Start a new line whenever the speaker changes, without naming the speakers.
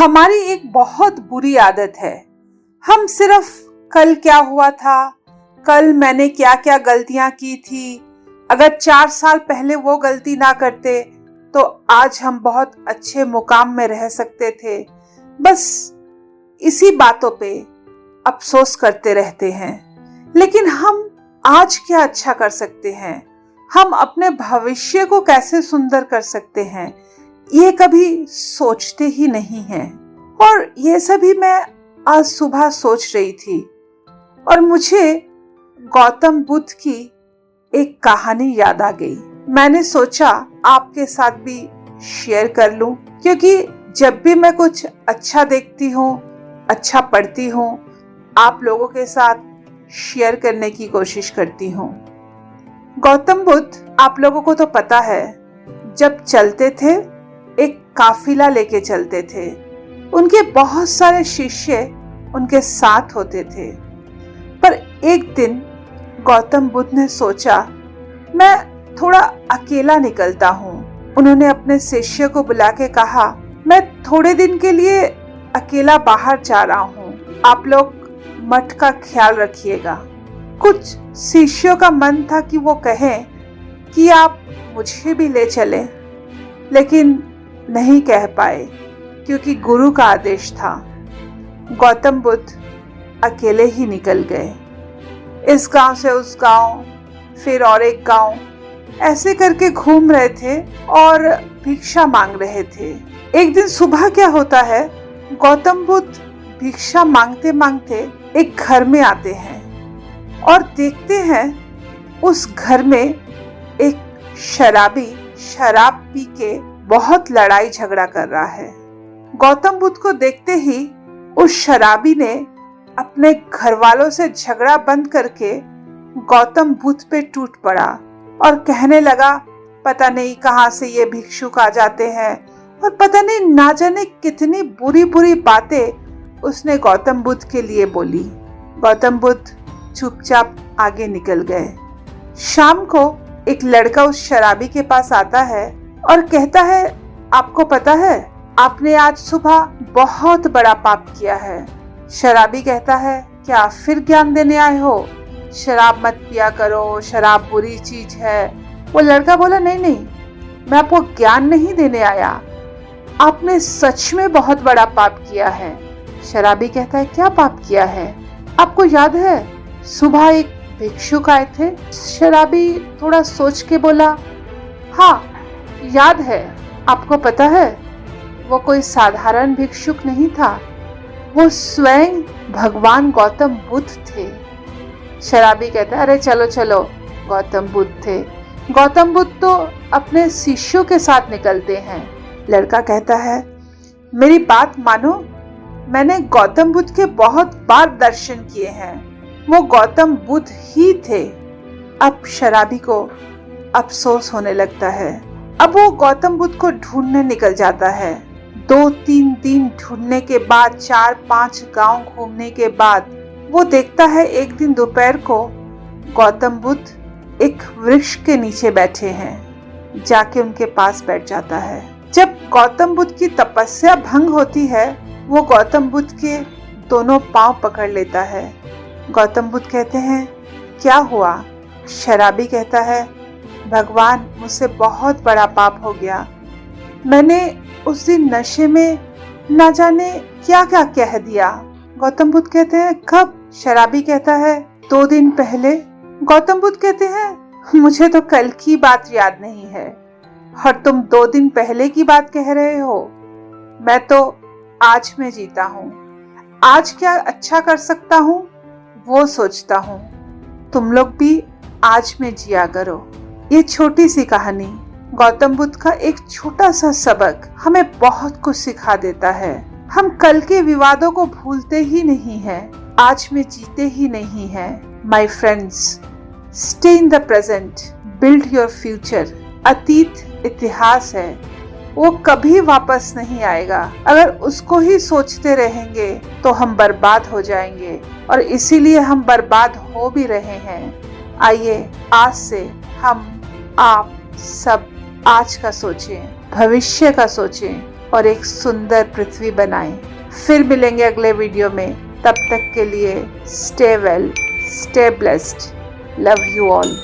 हमारी एक बहुत बुरी आदत है। हम सिर्फ कल क्या हुआ था, कल मैंने क्या क्या गलतियां की थी, अगर 4 साल पहले वो गलती ना करते तो आज हम बहुत अच्छे मुकाम में रह सकते थे। बस इसी बातों पे अफसोस करते रहते हैं। लेकिन हम आज क्या अच्छा कर सकते हैं, हम अपने भविष्य को कैसे सुंदर कर सकते हैं, ये कभी सोचते ही नहीं हैं। और ये सभी मैं आज सुबह सोच रही थी और मुझे गौतम बुद्ध की एक कहानी याद आ गई। मैंने सोचा आपके साथ भी शेयर कर लूं, क्योंकि जब भी मैं कुछ अच्छा देखती हूँ, अच्छा पढ़ती हूँ, आप लोगों के साथ शेयर करने की कोशिश करती हूँ। गौतम बुद्ध, आप लोगों को तो पता है, जब चलते थे एक काफिला लेके चलते थे। उनके बहुत सारे शिष्य उनके साथ होते थे। पर एक दिन गौतम बुद्ध ने सोचा, मैं थोड़ा अकेला निकलता हूँ। उन्होंने अपने शिष्य को बुला के कहा, मैं थोड़े दिन के लिए अकेला बाहर जा रहा हूँ, आप लोग मठ का ख्याल रखिएगा। कुछ शिष्यों का मन था कि वो कहें कि आप मुझे भी ले चलें, लेकिन नहीं कह पाए क्योंकि गुरु का आदेश था। गौतम बुद्ध अकेले ही निकल गए। इस गांव से उस गांव, फिर और एक गांव, ऐसे करके घूम रहे थे और भिक्षा मांग रहे थे। एक दिन सुबह क्या होता है, गौतम बुद्ध भिक्षा मांगते मांगते एक घर में आते हैं और देखते हैं उस घर में एक शराबी शराब पी के बहुत लड़ाई झगड़ा कर रहा है। गौतम बुद्ध को देखते ही उस शराबी ने अपने घर वालों से झगड़ा बंद करके गौतम बुद्ध पे टूट पड़ा और कहने लगा, पता नहीं कहां से ये भिक्षुक आ जाते हैं, और पता नहीं ना जाने कितनी बुरी बुरी बातें उसने गौतम बुद्ध के लिए बोली। गौतम बुद्ध चुपचाप आगे निकल गए। शाम को एक लड़का उस शराबी के पास आता है और कहता है, आपको पता है, आपने आज सुबह बहुत बड़ा पाप किया है। शराबी कहता है, क्या फिर ज्ञान देने आए हो? शराब मत पिया करो, शराब बुरी चीज है। वो लड़का बोला, नहीं, मैं आपको ज्ञान नहीं देने आया, आपने सच में बहुत बड़ा पाप किया है। शराबी कहता है, क्या पाप किया है? आपको याद है सुबह एक भिक्षुक आए थे? शराबी थोड़ा सोच के बोला, हाँ याद है। आपको पता है, वो कोई साधारण भिक्षुक नहीं था, वो स्वयं भगवान गौतम बुद्ध थे। शराबी कहता है, अरे चलो चलो, गौतम बुद्ध थे। गौतम बुद्ध तो अपने शिष्यों के साथ निकलते हैं। लड़का कहता है, मेरी बात मानो, मैंने गौतम बुद्ध के बहुत बार दर्शन किए हैं, वो गौतम बुद्ध ही थे। अब शराबी को अफसोस होने लगता है। अब वो गौतम बुद्ध को ढूंढने निकल जाता है। 2-3 दिन ढूंढने के बाद, 4-5 गांव घूमने के बाद वो देखता है एक दिन दोपहर को गौतम बुद्ध एक वृक्ष के नीचे बैठे हैं। जाके उनके पास बैठ जाता है। जब गौतम बुद्ध की तपस्या भंग होती है, वो गौतम बुद्ध के दोनों पांव पकड़ लेता है। गौतम बुद्ध कहते हैं, क्या हुआ? शराबी कहता है, भगवान, मुझसे बहुत बड़ा पाप हो गया। मैंने उस दिन नशे में न जाने क्या क्या कह दिया। गौतम बुद्ध कहते हैं, कब? शराबी कहता है, 2 दिन पहले। गौतम बुद्ध कहते हैं, मुझे तो कल की बात याद नहीं है और तुम 2 दिन पहले की बात कह रहे हो। मैं तो आज में जीता हूँ, आज क्या अच्छा कर सकता हूँ वो सोचता हूँ। तुम लोग भी आज में जिया करो। ये छोटी सी कहानी गौतम बुद्ध का एक छोटा सा सबक हमें बहुत कुछ सिखा देता है। हम कल के विवादों को भूलते ही नहीं हैं, आज में जीते ही नहीं हैं। My friends, stay in the present, build your future. अतीत इतिहास है, वो कभी वापस नहीं आएगा। अगर उसको ही सोचते रहेंगे तो हम बर्बाद हो जाएंगे, और इसीलिए हम बर्बाद हो भी रहे हैं। आइए आज से हम आप सब आज का सोचें, भविष्य का सोचें, और एक सुंदर पृथ्वी बनाएं। फिर मिलेंगे अगले वीडियो में। तब तक के लिए stay well, stay blessed, love you all.